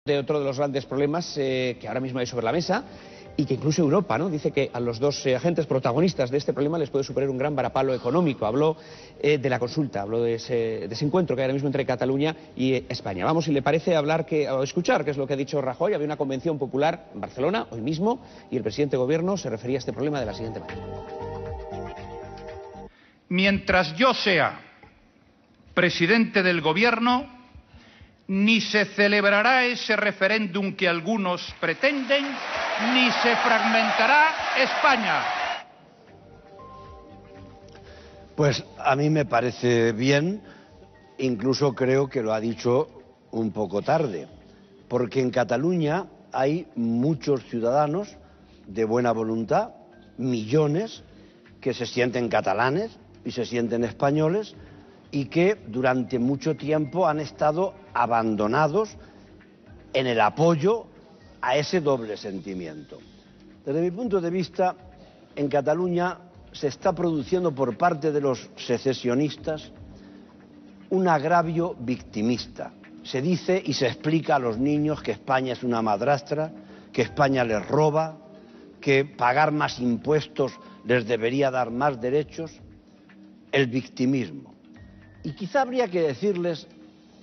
De otro de los grandes problemas que ahora mismo hay sobre la mesa y que incluso Europa, ¿no?, dice que a los dos agentes protagonistas de este problema les puede suponer un gran varapalo económico. Habló de la consulta, habló de ese encuentro que hay ahora mismo entre Cataluña y España. Vamos, si le parece, o escuchar qué es lo que ha dicho Rajoy. Había una convención popular en Barcelona hoy mismo y el presidente de gobierno se refería a este problema de la siguiente manera. Mientras yo sea presidente del gobierno, ni se celebrará ese referéndum que algunos pretenden, ni se fragmentará España. Pues a mí me parece bien, incluso creo que lo ha dicho un poco tarde, porque en Cataluña hay muchos ciudadanos de buena voluntad, millones, que se sienten catalanes y se sienten españoles, y que durante mucho tiempo han estado abandonados en el apoyo a ese doble sentimiento. Desde mi punto de vista, en Cataluña se está produciendo por parte de los secesionistas un agravio victimista. Se dice y se explica a los niños que España es una madrastra, que España les roba, que pagar más impuestos les debería dar más derechos. El victimismo. Y quizá habría que decirles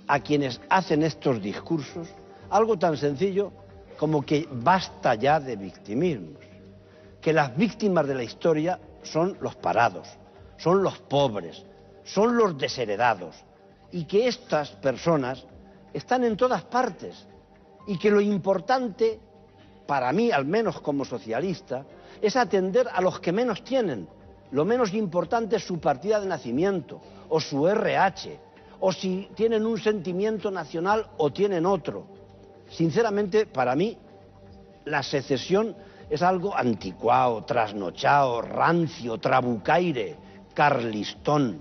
a quienes hacen estos discursos algo tan sencillo como que basta ya de victimismos, que las víctimas de la historia son los parados, son los pobres, son los desheredados, y que estas personas están en todas partes, y que lo importante, para mí al menos como socialista, es atender a los que menos tienen. Lo menos importante es su partida de nacimiento, o su RH, o si tienen un sentimiento nacional o tienen otro. Sinceramente, para mí, la secesión es algo anticuado, trasnochado, rancio, trabucaire, carlistón.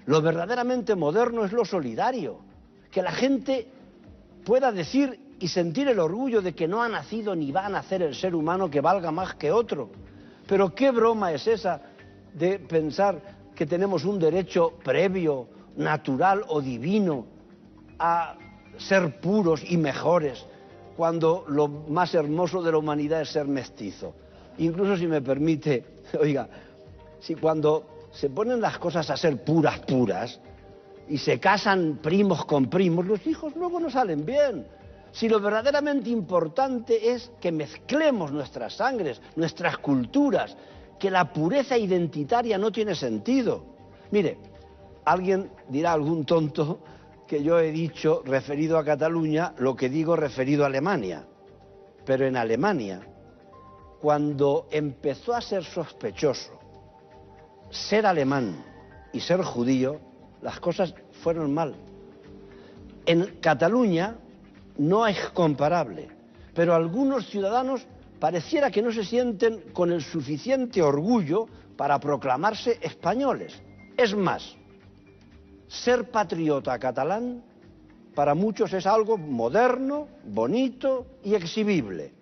Lo verdaderamente moderno es lo solidario, que la gente pueda decir y sentir el orgullo de que no ha nacido ni va a nacer el ser humano que valga más que otro. Pero ¿qué broma es esa de pensar que tenemos un derecho previo, natural o divino a ser puros y mejores, cuando lo más hermoso de la humanidad es ser mestizo? Incluso, si me permite, oiga, si cuando se ponen las cosas a ser puras, y se casan primos con primos, los hijos luego no salen bien. Si lo verdaderamente importante es que mezclemos nuestras sangres, nuestras culturas, que la pureza identitaria no tiene sentido. Mire, alguien dirá, algún tonto, que yo he dicho, referido a Cataluña, lo que digo referido a Alemania. Pero en Alemania, cuando empezó a ser sospechoso ser alemán y ser judío, las cosas fueron mal. En Cataluña no es comparable, pero algunos ciudadanos pareciera que no se sienten con el suficiente orgullo para proclamarse españoles. Es más, ser patriota catalán para muchos es algo moderno, bonito y exhibible.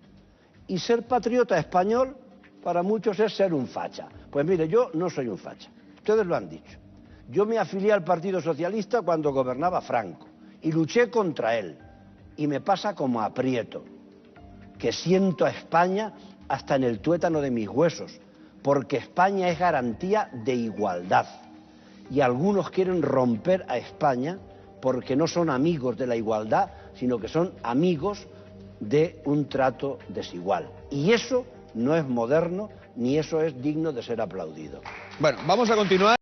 Y ser patriota español para muchos es ser un facha. Pues mire, yo no soy un facha, ustedes lo han dicho. Yo me afilié al Partido Socialista cuando gobernaba Franco y luché contra él. Y me pasa como a Prieto, que siento a España hasta en el tuétano de mis huesos, porque España es garantía de igualdad. Y algunos quieren romper a España porque no son amigos de la igualdad, sino que son amigos de un trato desigual. Y eso no es moderno, ni eso es digno de ser aplaudido. Bueno, vamos a continuar.